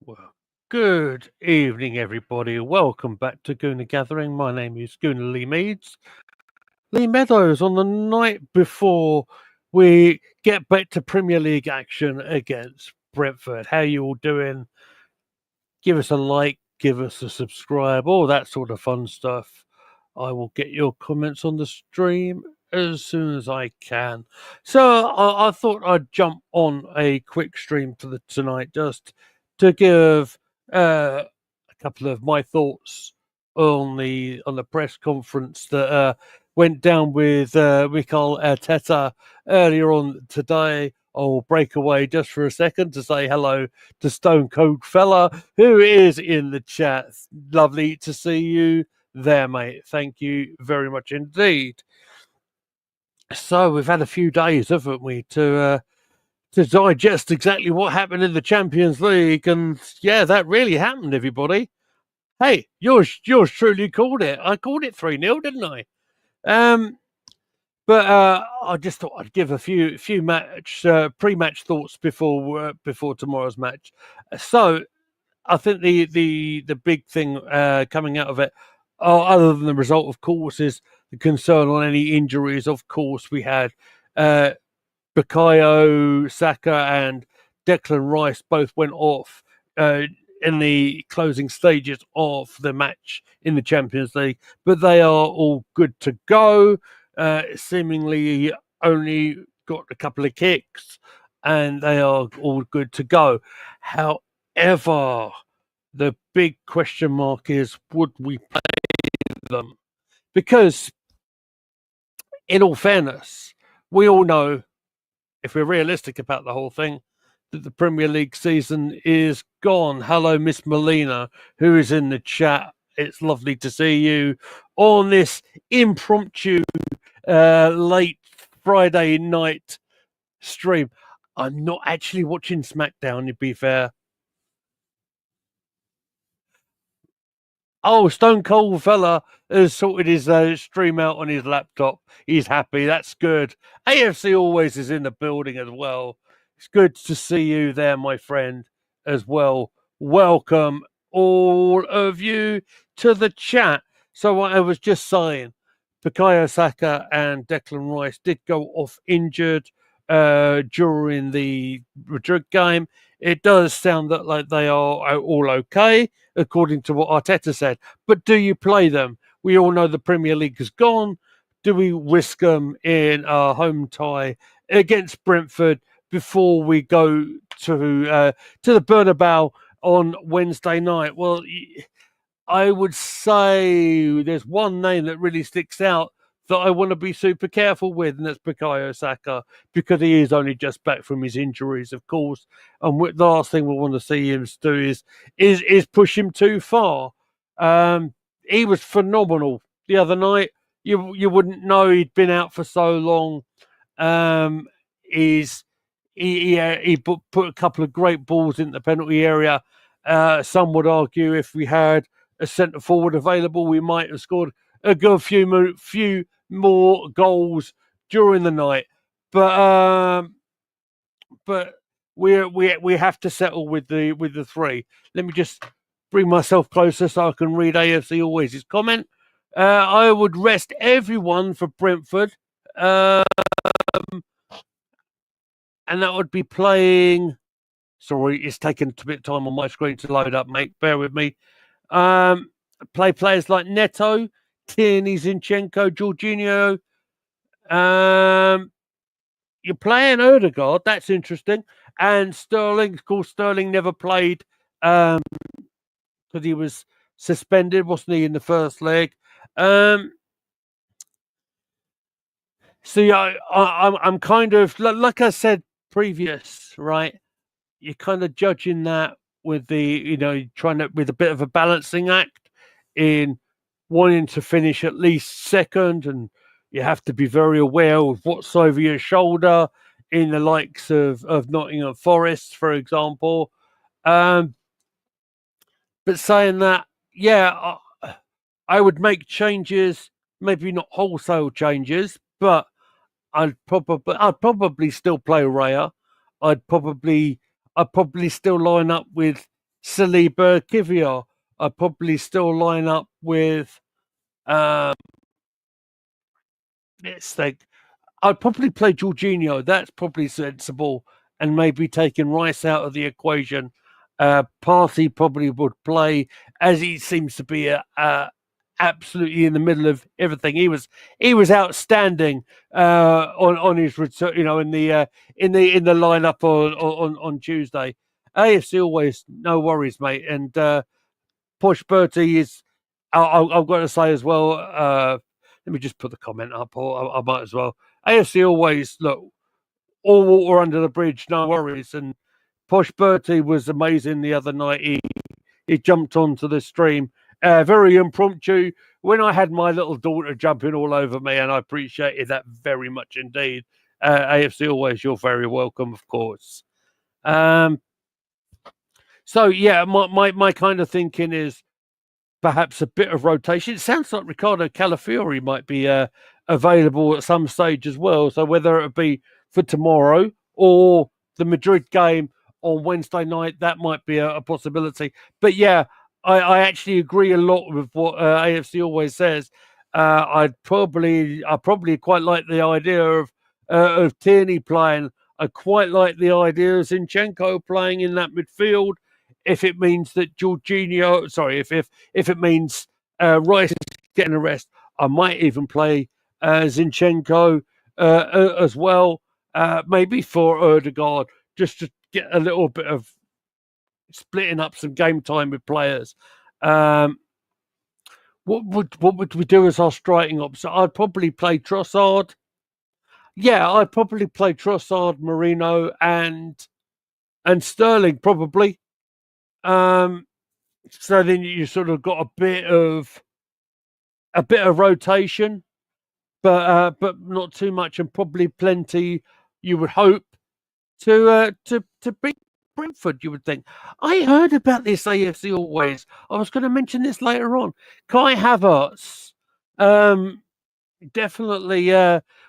Well, good evening, everybody. Welcome back to Gooner Gathering. My name is Gooner Lee Meads. Lee Meadows on the night before we get back to Premier League action against Brentford. How you all doing? Give us a like, give us a subscribe, all that sort of fun stuff. I will get your comments on the stream as soon as I can. So I thought I'd jump on a quick stream for tonight just to give a couple of my thoughts on the press conference that went down with Mikel Arteta earlier on today. I'll break away just for a second to say hello to Stone Cold Fella, who is in the chat. Lovely to see you there, mate. Thank you very much indeed. So we've had a few days, haven't we, to digest exactly what happened in the Champions League, and yeah, that really happened, everybody. Hey, yours truly called it. I called it 3-0, didn't I? But I just thought I'd give a few pre-match thoughts before tomorrow's match. So I think the big thing coming out of it, other than the result, of course, is the concern on any injuries. Of course, we had Bukayo Saka and Declan Rice both went off in the closing stages of the match in the Champions League, but they are all good to go. Seemingly only got a couple of kicks. and they are all good to go. However, the big question mark is, would we play them? Because, in all fairness, we all know, if we're realistic about the whole thing, that the Premier League season is gone. Hello, Miss Molina, who is in the chat. It's lovely to see you on this impromptu late Friday night stream. I'm not actually watching SmackDown, to be fair. Oh, Stone Cold fella has sorted his stream out on his laptop. He's happy. That's good. AFC always is in the building as well. It's good to see you there, my friend, as well. Welcome, all of you, to the chat. So, what I was just saying, Bukayo Saka and Declan Rice did go off injured during the Madrid game. It does sound that like they are all okay, according to what Arteta said. But do you play them? We all know the Premier League is gone. Do we risk them in a home tie against Brentford before we go to the Bernabeu on Wednesday night? Well, I would say there's one name that really sticks out that I want to be super careful with, and that's Bukayo Saka, because he is only just back from his injuries, of course. And the last thing we want to see him do is push him too far. He was phenomenal the other night. You wouldn't know he'd been out for so long. He put a couple of great balls in the penalty area. Some would argue if we had a centre forward available, we might have scored a good few more goals during the night. But we have to settle with the three. Let me just bring myself closer so I can read AFC Always' comment. I would rest everyone for Brentford, and that would be playing. Sorry, it's taken a bit of time on my screen to load up, mate. Bear with me. Play players like Neto, Tierney, Zinchenko, Jorginho. You're playing Odegaard. That's interesting. And Sterling. Of course, Sterling never played because he was suspended, wasn't he, in the first leg? So yeah, I'm kind of like I said previous, right? You're kind of judging that with trying to with a bit of a balancing act in wanting to finish at least second, and you have to be very aware of what's over your shoulder in the likes of Nottingham Forest, for example. But saying that, yeah, I would make changes, maybe not wholesale changes, but I'd probably still play Raya. I'd probably still line up with Saliba, Kivior. I'd probably still line up with let's think. I'd probably play Jorginho. That's probably sensible, and maybe taking Rice out of the equation. Partey probably would play, as he seems to be absolutely in the middle of everything. He was outstanding on his return. In the lineup on Tuesday. AFC Always, no worries, mate. And Posh Bertie is. I've got to say as well. Let me just put the comment up, or I might as well. AFC Always, look, all water under the bridge, no worries. And Posh Bertie was amazing the other night. He jumped onto the stream, very impromptu. When I had my little daughter jumping all over me, and I appreciated that very much indeed. AFC Always, you're very welcome, of course. So yeah, my kind of thinking is perhaps a bit of rotation. It sounds like Ricardo Calafiori might be available at some stage as well. So whether it be for tomorrow or the Madrid game on Wednesday night, that might be a possibility. But yeah, I actually agree a lot with what AFC Always says. I probably quite like the idea of Tierney playing. I quite like the idea of Zinchenko playing in that midfield. If it means that Jorginho, sorry, if it means Rice is getting a rest, I might even play Zinchenko as well. maybe for Ødegaard, just to get a little bit of splitting up some game time with players. What would we do as our striking option? I'd probably play Trossard. Yeah, I'd probably play Trossard, Marino, and Sterling probably. So then you sort of got a bit of rotation, but not too much, and probably plenty. You would hope to beat Brentford. You would think. I heard about this AFC always. I was going to mention this later on. Kai Havertz, definitely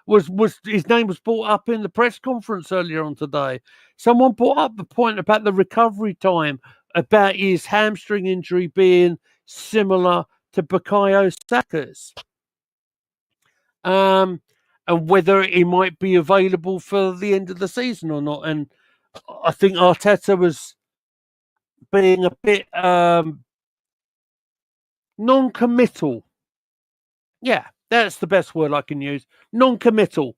was his name was brought up in the press conference earlier on today. Someone brought up the point about the recovery time, about his hamstring injury being similar to Bukayo Saka's, and whether he might be available for the end of the season or not. And I think Arteta was being a bit non-committal. Yeah, that's the best word I can use. Non-committal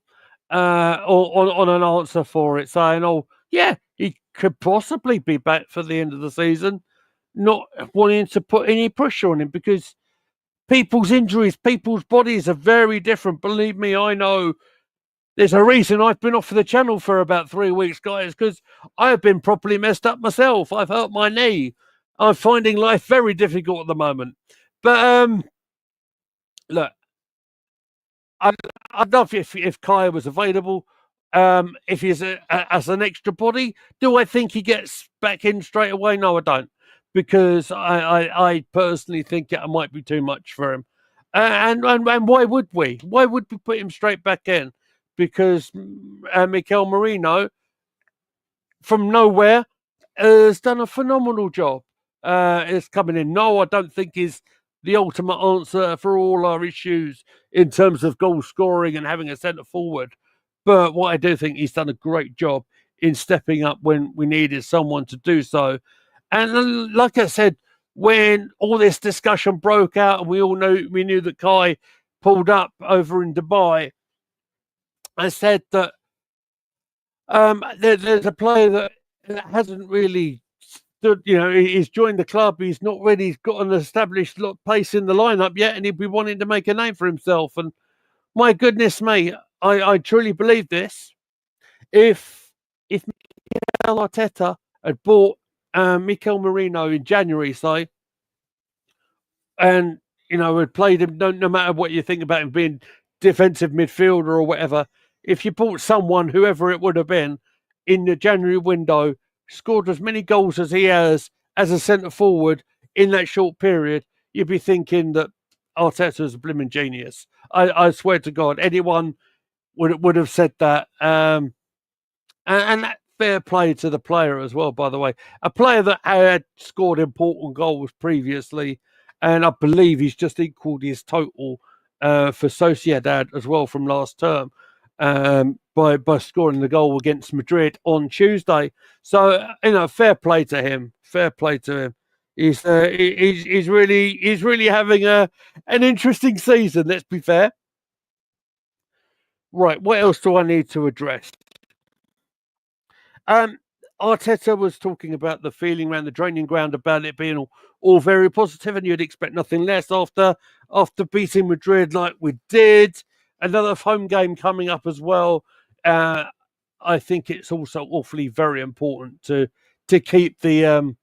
on an answer for it, saying, "Oh, yeah, he could possibly be back for the end of the season," not wanting to put any pressure on him because people's injuries, people's bodies are very different. Believe me, I know. There's a reason I've been off the channel for about 3 weeks, guys, because I've been properly messed up myself. I've hurt my knee. I'm finding life very difficult at the moment. But look, I'd love if Kaya was available. If he's as an extra body, do I think he gets back in straight away? No, I don't, because I personally think it might be too much for him. And why would we? Why would we put him straight back in? Because Mikel Marino, from nowhere, has done a phenomenal job. Is coming in. No, I don't think is the ultimate answer for all our issues in terms of goal scoring and having a centre forward. But what I do think he's done a great job in stepping up when we needed someone to do so. And like I said, when all this discussion broke out and we knew that Kai pulled up over in Dubai, I said that there's a player that hasn't really stood, he's joined the club. He's not really got an established place in the lineup yet, and he'd be wanting to make a name for himself. And my goodness me, I truly believe this. If Mikel Arteta had bought Mikel Marino in January, say, and had played him, no matter what you think about him being defensive midfielder or whatever, if you bought someone, whoever it would have been, in the January window, scored as many goals as he has as a centre forward in that short period, you'd be thinking that Arteta's a blooming genius. I swear to God, anyone would have said that. And that fair play to the player as well, by the way. A player that had scored important goals previously, and I believe he's just equalled his total for Sociedad as well from last term, by scoring the goal against Madrid on Tuesday. So fair play to him. Fair play to him. He's really having an interesting season. Let's be fair. Right, what else do I need to address? Arteta was talking about the feeling around the training ground, about it being all very positive, and you'd expect nothing less after beating Madrid like we did. Another home game coming up as well. I think it's also awfully very important to keep the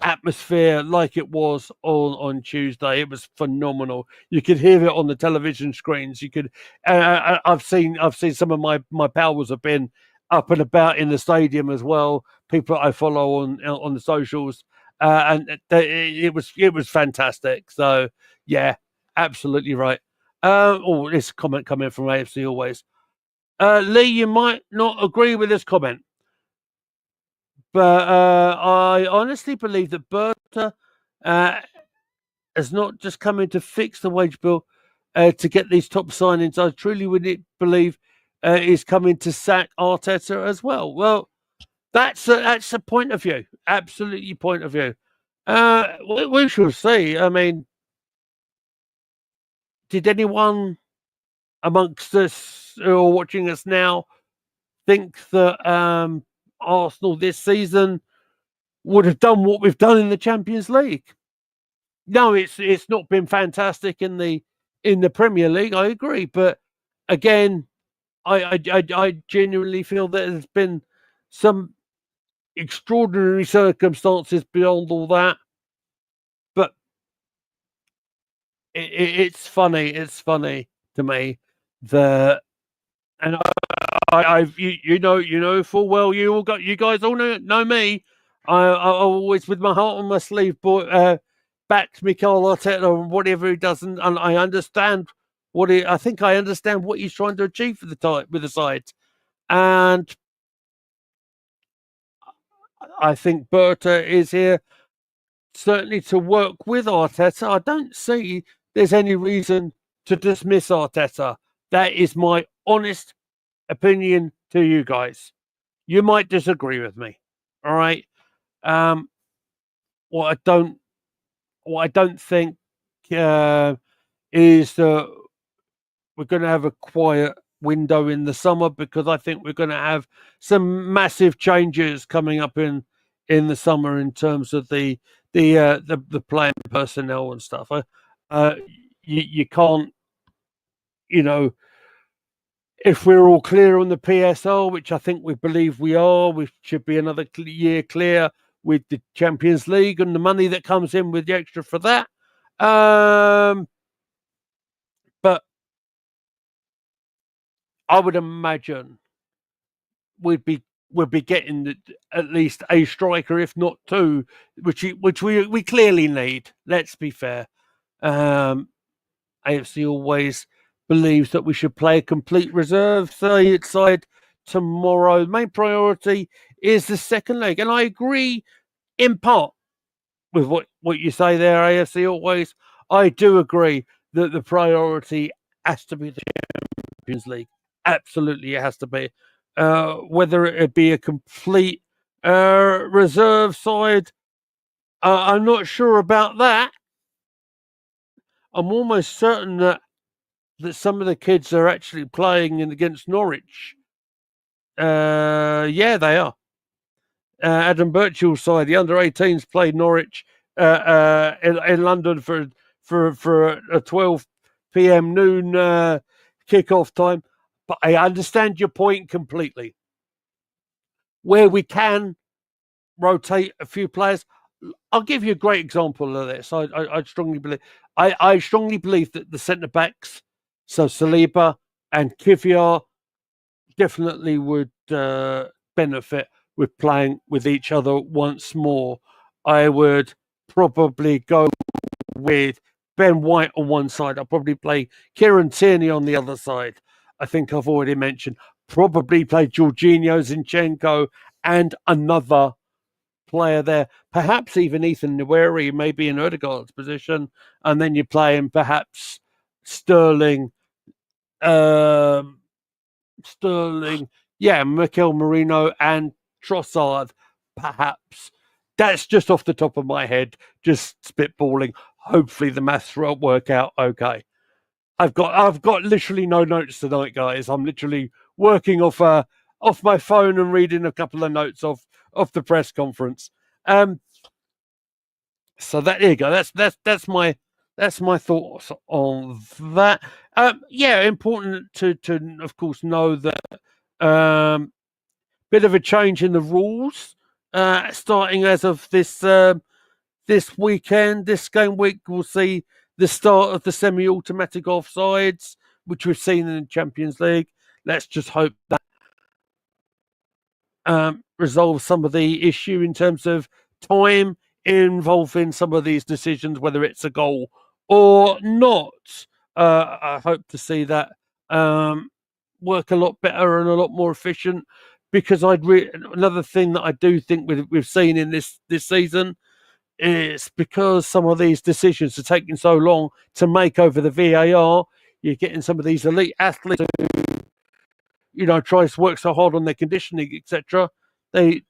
atmosphere like it was on Tuesday. It was phenomenal. You could hear it on the television screens. You could. I've seen some of my pals have been up and about in the stadium as well. People I follow on the socials, and it was fantastic. So yeah, absolutely right. This comment coming from AFC always. Lee, you might not agree with this comment, but I honestly believe that Berta has not just come in to fix the wage bill to get these top signings. I truly would believe he's coming to sack Arteta as well. Well, that's a point of view. Absolutely point of view. We shall see. I mean, did anyone amongst us who are watching us now think that Arsenal this season would have done what we've done in the Champions League. No, it's not been fantastic in the Premier League. I agree, but again, I genuinely feel that there's been some extraordinary circumstances beyond all that. But it's funny. It's funny to me that, and you know full well you guys all know me. I always with my heart on my sleeve, but back Mikel Arteta or whatever he doesn't, and I understand I think I understand what he's trying to achieve with the side, and I think Berta is here certainly to work with Arteta. I don't see there's any reason to dismiss Arteta. That is my honest opinion to you guys. You might disagree with me. All right. What I don't think is that we're going to have a quiet window in the summer, because I think we're going to have some massive changes coming up in the summer in terms of the playing personnel and stuff. You can't, if we're all clear on the PSL, which I think we believe we are, we should be another year clear with the Champions League and the money that comes in with the extra for that. But I would imagine we'd be getting at least a striker, if not two, which we clearly need. Let's be fair. AFC always believes that we should play a complete reserve side tomorrow. The main priority is the second leg, and I agree in part with what you say there, AFC always. I do agree that the priority has to be the Champions League. Absolutely, it has to be. Whether it be a complete reserve side, I'm not sure about that. I'm almost certain that some of the kids are actually playing against Norwich. Yeah, they are. Adam Birchall's side, the under-18s, played Norwich in London for a 12 p.m. noon kickoff time. But I understand your point completely. Where we can rotate a few players, I'll give you a great example of this. I strongly believe. I strongly believe that the centre backs, so Saliba and Kivior, definitely would benefit with playing with each other once more. I would probably go with Ben White on one side. I'll probably play Kieran Tierney on the other side. I think I've already mentioned. Probably play Jorginho, Zinchenko, and another player there. Perhaps even Ethan Nwaneri, maybe in Odegaard's position. And then you're playing perhaps Sterling, Mikel Merino, and Trossard, perhaps. That's just off the top of my head, just spitballing. Hopefully the maths will work out okay. I've got literally no notes tonight, guys. I'm literally working off my phone and reading a couple of notes off the press conference. So there you go. That's my thoughts on that. Yeah, important to of course know that bit of a change in the rules starting as of this weekend. This game week we'll see the start of the semi-automatic offsides, which we've seen in the Champions League. Let's just hope that resolves some of the issue in terms of time involving some of these decisions, whether it's a goal or not. I hope to see that work a lot better and a lot more efficient, because another thing that I do think we've seen in this season is, because some of these decisions are taking so long to make over the VAR, you're getting some of these elite athletes who try to work so hard on their conditioning, etc. They're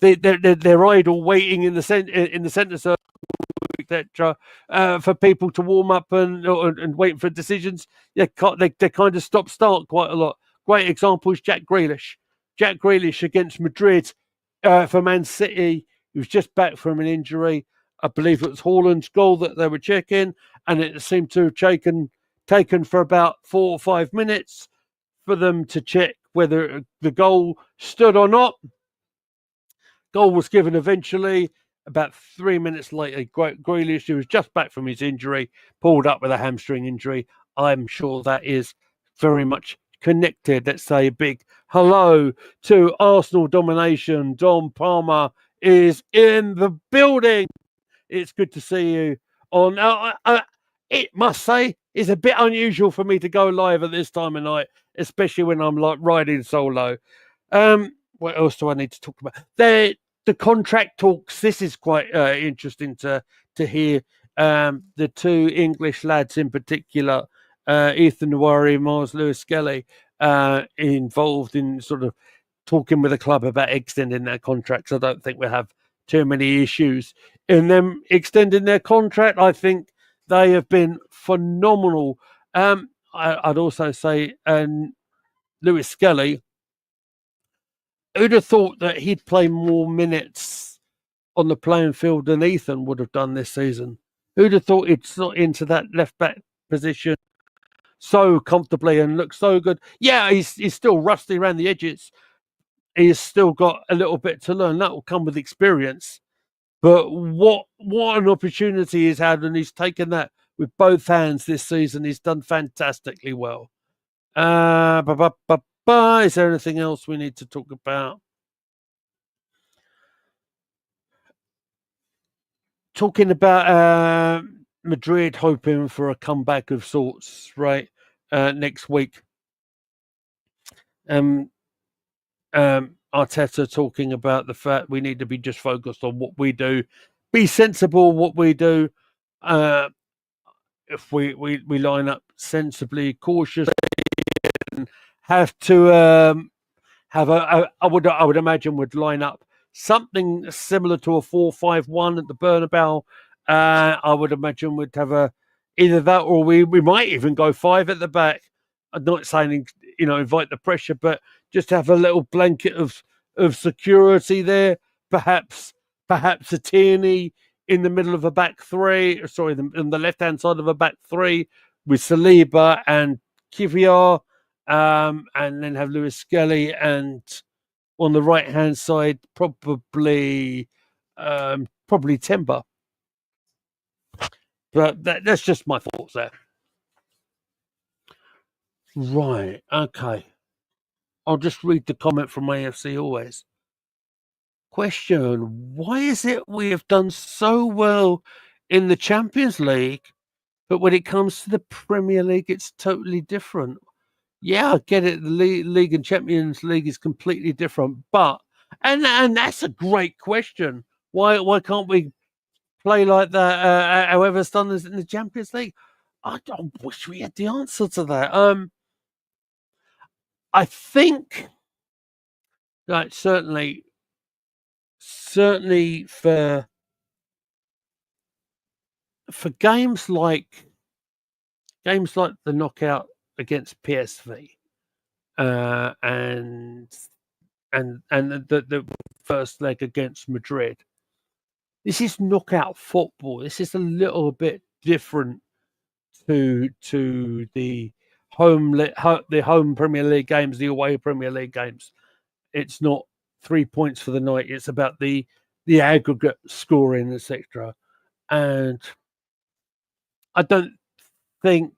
idle, waiting in the centre circle, etc. For people to warm up and waiting for decisions. They kind of stop start quite a lot. Great example is Jack Grealish. Jack Grealish against Madrid for Man City. He was just back from an injury. I believe it was Haaland's goal that they were checking, and it seemed to have taken for about 4 or 5 minutes for them to check whether the goal stood or not. Goal was given eventually. About 3 minutes later, Grealish, who was just back from his injury, pulled up with a hamstring injury. I'm sure that is very much connected. Let's say a big hello to Arsenal domination. Dom Palmer is in the building. It's good to see you on. It must say it's a bit unusual for me to go live at this time of night, especially when I'm like riding solo. What else do I need to talk about? The contract talks. This is quite interesting to hear. The two English lads in particular, Ethan Nwari and Miles Lewis-Skelly, involved in sort of talking with the club about extending their contracts. I don't think we have too many issues in them extending their contract. I think they have been phenomenal. I'd also say, Lewis-Skelly, who'd have thought that he'd play more minutes on the playing field than Ethan would have done this season? Who'd have thought he'd slot into that left back position so comfortably and look so good? Yeah, he's still rusty around the edges. He's still got a little bit to learn. That will come with experience. But what an opportunity he's had, and he's taken that with both hands this season. He's done fantastically well. Is there anything else we need to talk about? Talking about Madrid hoping for a comeback of sorts, right? Next week. Arteta talking about the fact we need to be just focused on what we do, be sensible what we do. If we line up sensibly, cautiously, and have to have I would imagine would line up something similar to a 4-5-1 at the Bernabeu. I would imagine we'd have either that or we might even go 5 at the back. I'm not saying invite the pressure, but just have a little blanket of security there. Perhaps a Tierney in the middle of a back three. Sorry, on the left hand side of a back three with Saliba and Kivior, and then have Lewis-Skelly, and on the right hand side probably Timber. But that's just my thoughts there. Right, okay. I'll just read the comment from AFC Always. Question: why is it we have done so well in the Champions League, but when it comes to the Premier League, it's totally different? Yeah, I get it. The League and Champions League is completely different, but and that's a great question. Why can't we play like that? However, it's done in the Champions League. I wish we had the answer to that. I think, like certainly for games like the knockout against PSV, and the first leg against Madrid. This is knockout football. This is a little bit different to the home Premier League games, the away Premier League games. It's not 3 points for the night. It's about the aggregate scoring, etc. And I don't think,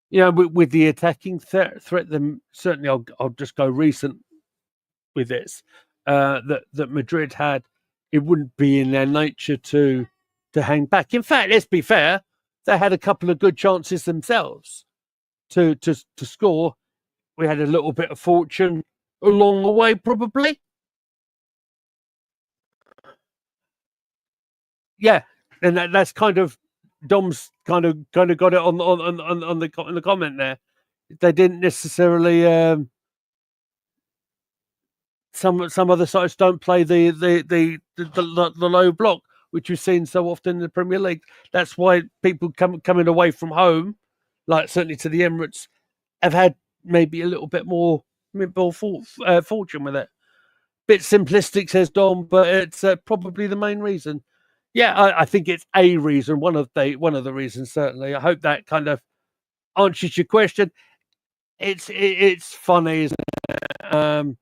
with the attacking threat, then certainly I'll just go recent with this. That Madrid had, it wouldn't be in their nature to hang back. In fact, let's be fair, they had a couple of good chances themselves to score. We had a little bit of fortune along the way, probably. Yeah, and that's kind of Dom's kind of got it on the comment there. They didn't necessarily. Some other sites don't play the low block, which we've seen so often in the Premier League. That's why people coming away from home, like certainly to the Emirates, have had maybe a little bit more fortune with it. Bit simplistic, says Dom, but it's probably the main reason. Yeah, I think it's a reason, one of the reasons certainly. I hope that kind of answers your question. It's funny, isn't it?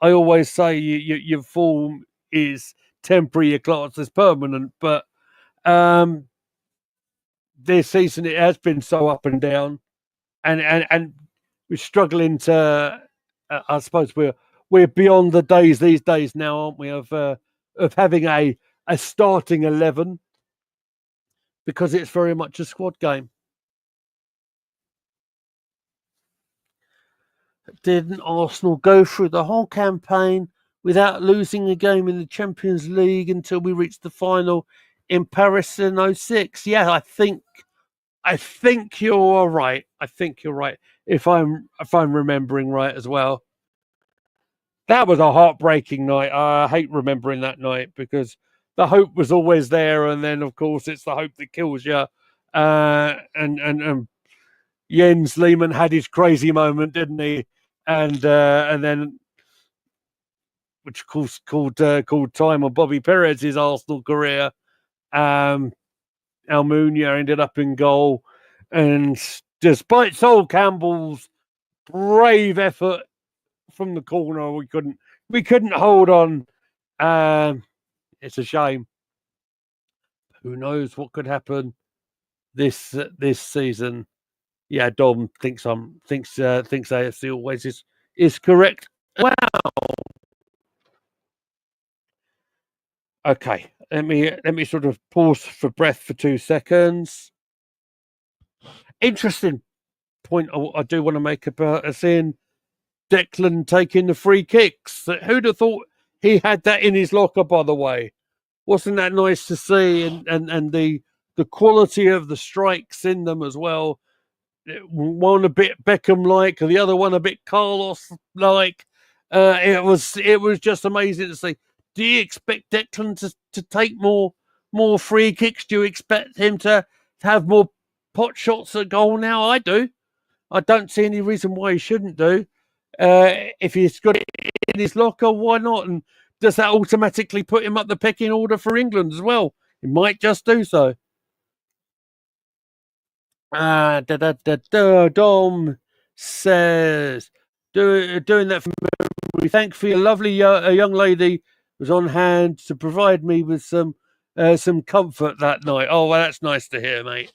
I always say your form is temporary, your class is permanent, but this season it has been so up and down, and we're struggling to. I suppose we're beyond the days these days now, aren't we? Of having a starting 11, because it's very much a squad game. Didn't Arsenal go through the whole campaign without losing a game in the Champions League until we reached the final in Paris in 2006? Yeah, I think you're right. I think you're right. If I'm remembering right as well. That was a heartbreaking night. I hate remembering that night because the hope was always there, and then of course it's the hope that kills you. And Jens Lehmann had his crazy moment, didn't he? And then, which of course called time on Bobby Perez's Arsenal career. Almunia ended up in goal, and despite Sol Campbell's brave effort from the corner, we couldn't hold on. It's a shame. Who knows what could happen this season? Yeah, Dom thinks AFC always is correct. Wow. Okay, let me sort of pause for breath for 2 seconds. Interesting point I do want to make about seeing Declan taking the free kicks. Who'd have thought he had that in his locker, by the way? Wasn't that nice to see? And the quality of the strikes in them as well. One a bit Beckham-like, the other one a bit Carlos-like. It was just amazing to see. Do you expect Declan to take more free kicks? Do you expect him to have more pot shots at goal now? I do. I don't see any reason why he shouldn't do. If he's got it in his locker, why not? And does that automatically put him up the pecking order for England as well? He might just do so. Dom says, doing that for me. Thank for your lovely young lady was on hand to provide me with some comfort that night. Oh, well, that's nice to hear, mate.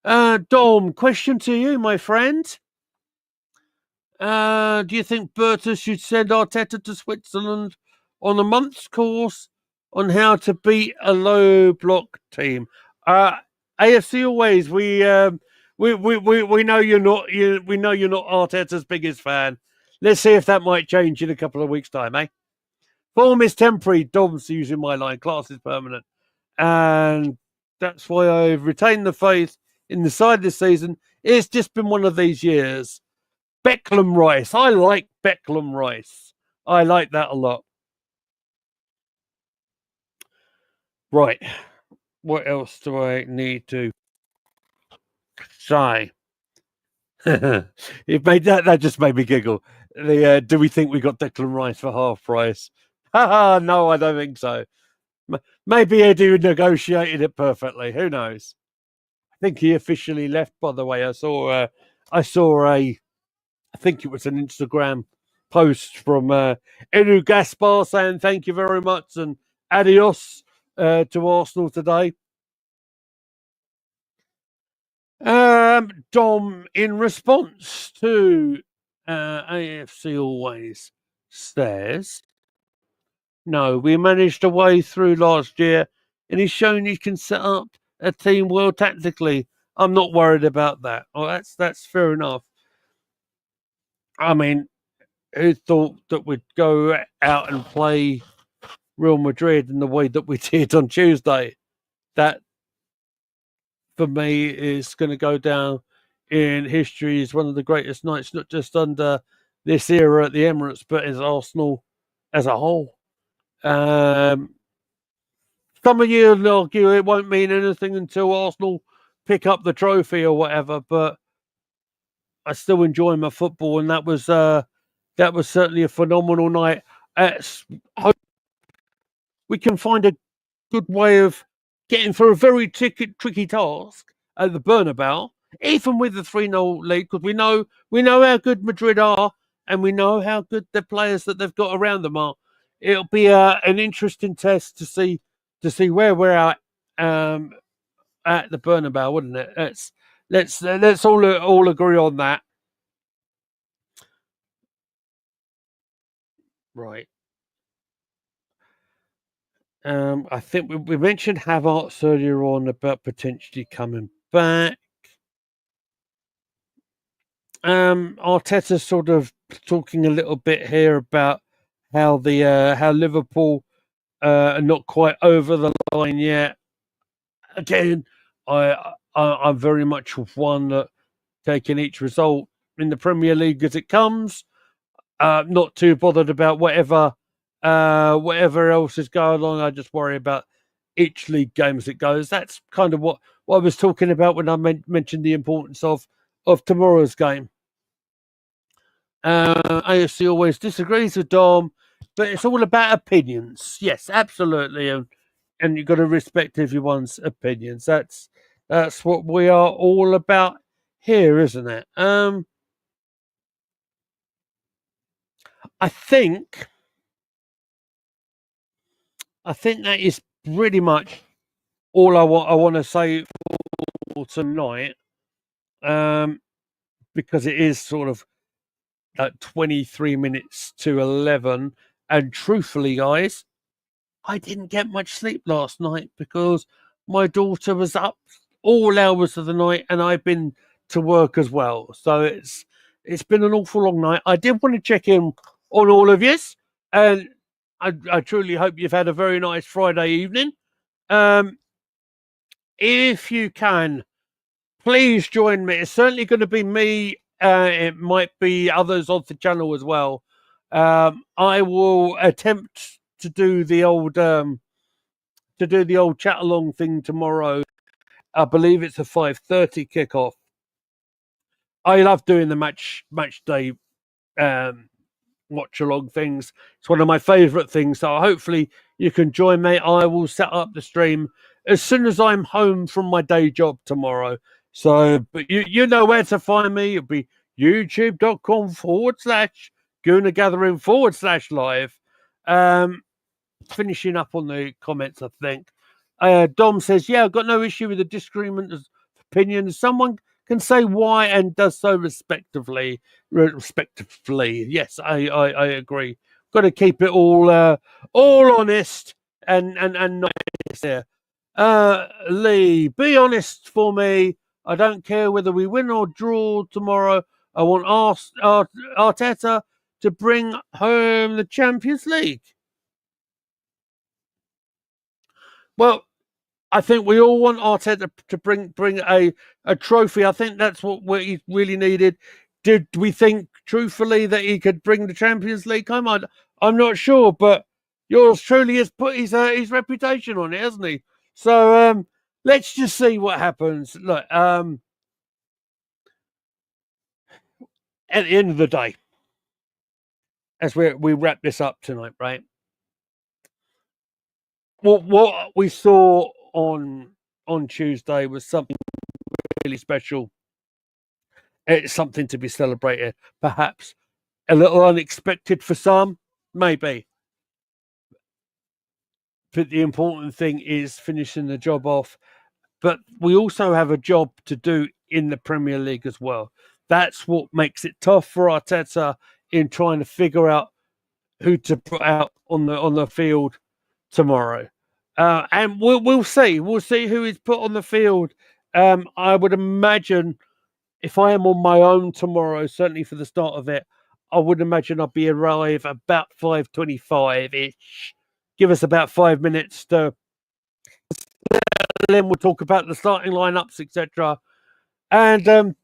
Dom, question to you, my friend. Do you think Berta should send Arteta to Switzerland on a month's course on how to beat a low block team? AFC always. We know you're not. We know you're not Arteta's biggest fan. Let's see if that might change in a couple of weeks' time, eh? Form is temporary. Dom's using my line. Class is permanent, and that's why I've retained the faith in the side this season. It's just been one of these years. Beckham Rice. I like Beckham Rice. I like that a lot. Right. What else do I need to say? It made that just made me giggle. Do we think we got Declan Rice for half price? No, I don't think so. Maybe Eddie negotiated it perfectly. Who knows? I think he officially left. By the way, I saw I think it was an Instagram post from Edu Gaspar saying thank you very much and adios to Arsenal today. Dom, in response to AFC always says, no, we managed a way through last year and he's shown he can set up a team well tactically. I'm not worried about that. Oh, that's fair enough. I mean, who thought that we'd go out and play Real Madrid in the way that we did on Tuesday? That, for me, is going to go down in history as one of the greatest nights, not just under this era at the Emirates, but as Arsenal as a whole. Fair some of you will argue it won't mean anything until Arsenal pick up the trophy or whatever, but I still enjoy my football, and that was certainly a phenomenal night. Hope we can find a good way of getting through a very tricky task at the Bernabeu, even with the 3-0 lead, because we know how good Madrid are, and we know how good the players that they've got around them are. It'll be an interesting test to see where we're at the Bernabeu, wouldn't it? Let's all agree on that. Right. I think we mentioned Havertz earlier on about potentially coming back. Arteta's sort of talking a little bit here about how how Liverpool are not quite over the line yet. Again, I'm very much one that taking each result in the Premier League as it comes. Not too bothered about whatever else is going on. I just worry about each league game as it goes. That's kind of what I was talking about when I mentioned the importance of tomorrow's game. AFC always disagrees with Dom, but it's all about opinions. Yes, absolutely, and you've got to respect everyone's opinions. That's what we are all about here, isn't it? I think that is pretty much all I want to say for tonight. Because it is sort of at 23 minutes to 11, and truthfully, guys, I didn't get much sleep last night because my daughter was up all hours of the night, and I've been to work as well. So it's been an awful long night. I did want to check in on all of you, and I truly hope you've had a very nice Friday evening. If you can, please join me. It's certainly going to be me. It might be others on the channel as well. I will attempt to do the old chat along thing tomorrow. I believe it's a 5:30 kickoff. I love doing the match day watch along things. It's one of my favourite things. So hopefully you can join me. I will set up the stream as soon as I'm home from my day job tomorrow. So, but you know where to find me. It'll be youtube.com/Gooner Gathering /live. Finishing up on the comments, I think. Dom says, yeah, I've got no issue with the disagreement of opinions. Someone can say why and does so respectively. Yes, I agree. Got to keep it all honest and nice here. Lee, be honest for me. I don't care whether we win or draw tomorrow. I want Arteta to bring home the Champions League. Well, I think we all want Arteta to bring a trophy. I think that's what he really needed. Did we think truthfully that he could bring the Champions League home? I'm not sure, but yours truly has put his reputation on it, hasn't he? So let's just see what happens. Look, at the end of the day, as we wrap this up tonight, right? What we saw on Tuesday was something really special. It's something to be celebrated. Perhaps a little unexpected for some, maybe. But the important thing is finishing the job off. But we also have a job to do in the Premier League as well. That's what makes it tough for Arteta in trying to figure out who to put out on the field tomorrow. And we'll see. We'll see who is put on the field. I would imagine if I am on my own tomorrow, certainly for the start of it, I would imagine I'll be arrive about 5:25-ish. Give us about 5 minutes to. Then we'll talk about the starting lineups, etc. And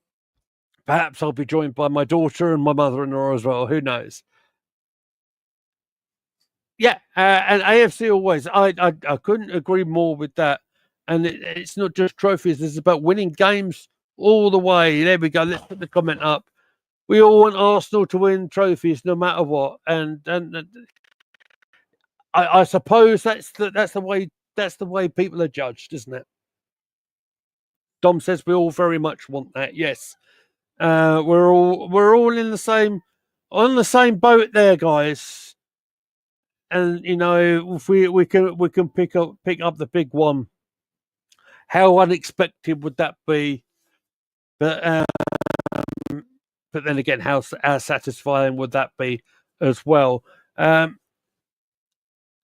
perhaps I'll be joined by my daughter and my mother-in-law as well. Who knows? Yeah, and AFC always. I couldn't agree more with that. And it's not just trophies; it's about winning games all the way. There we go. Let's put the comment up. We all want Arsenal to win trophies, no matter what. And I suppose that's the way people are judged, isn't it? Dom says we all very much want that. Yes, we're all in the same on the same boat there, guys. And if we can pick up the big one, how unexpected would that be? But but then again, how satisfying would that be as well? Um,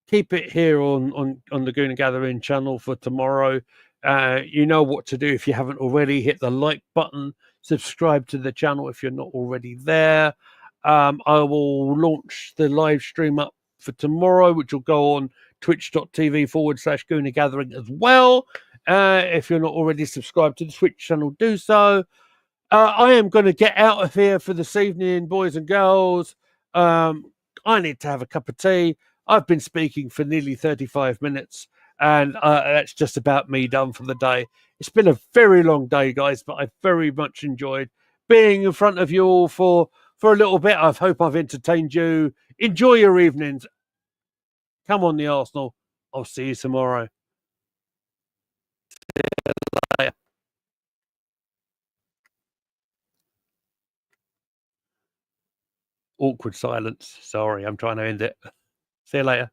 Keep it here on the Goon and Gathering channel for tomorrow. You know what to do if you haven't already. Hit the like button, subscribe to the channel if you're not already there. I will launch the live stream up for tomorrow, which will go on twitch.tv/Goon and Gathering as well. If you're not already subscribed to the Twitch channel, do so. I am going to get out of here for this evening, boys and girls. I need to have a cup of tea. I've been speaking for nearly 35 minutes, and that's just about me done for the day. It's been a very long day, guys, but I very much enjoyed being in front of you all for a little bit. I hope I've entertained you. Enjoy your evenings. Come on, the Arsenal. I'll see you tomorrow. Later. Awkward silence. Sorry, I'm trying to end it. See you later.